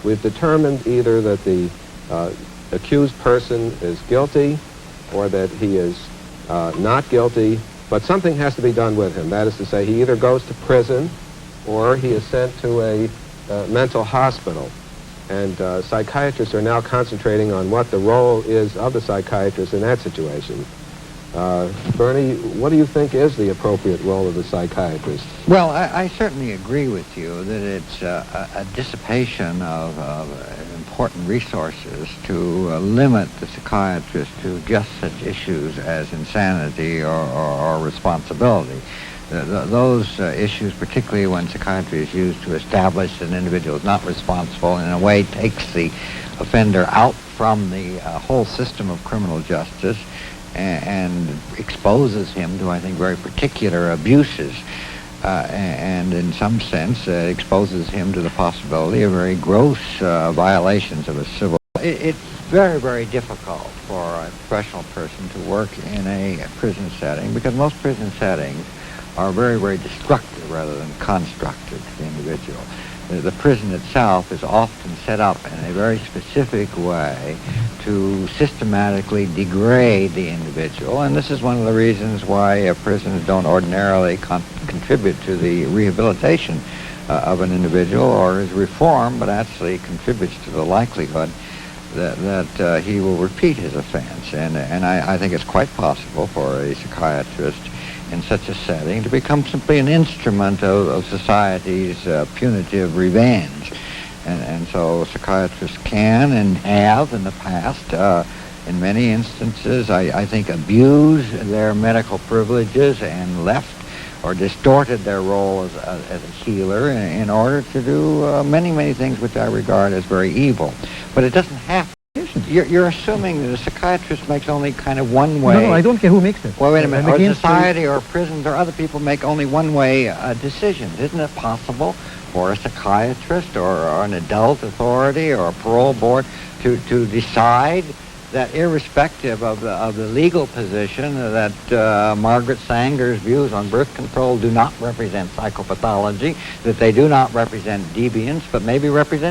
we've determined either that the accused person is guilty or that he is not guilty, but something has to be done with him. That is to say, he either goes to prison or he is sent to a mental hospital. And psychiatrists are now concentrating on what the role is of the psychiatrist in that situation. Bernie, what do you think is the appropriate role of the psychiatrist? Well, I certainly agree with you that it's a dissipation of important resources to limit the psychiatrist to just such issues as insanity or responsibility. Those issues, particularly when psychiatry is used to establish that an individual is not responsible, in a way takes the offender out from the whole system of criminal justice and exposes him to, I think, very particular abuses, and in some sense exposes him to the possibility of very gross violations of his civil. It's very, very difficult for a professional person to work in a prison setting, because most prison settings are very, very destructive rather than constructive to the individual. The prison itself is often set up in a very specific way to systematically degrade the individual, and this is one of the reasons why prisons don't ordinarily contribute to the rehabilitation of an individual or his reform, but actually contributes to the likelihood that he will repeat his offense. And I think it's quite possible for a psychiatrist in such a setting to become simply an instrument of society's punitive revenge. And so psychiatrists can and have in the past, in many instances, I think, abused their medical privileges and left or distorted their role as a healer in order to do many, many things which I regard as very evil. But it doesn't have to. You're assuming that a psychiatrist makes only kind of one way. No, I don't care who makes it. Well, wait a minute. Or society or prisons or other people make only one-way decisions. Isn't it possible for a psychiatrist or an adult authority or a parole board to decide that, irrespective of the legal position, that Margaret Sanger's views on birth control do not represent psychopathology, that they do not represent deviance, but maybe represent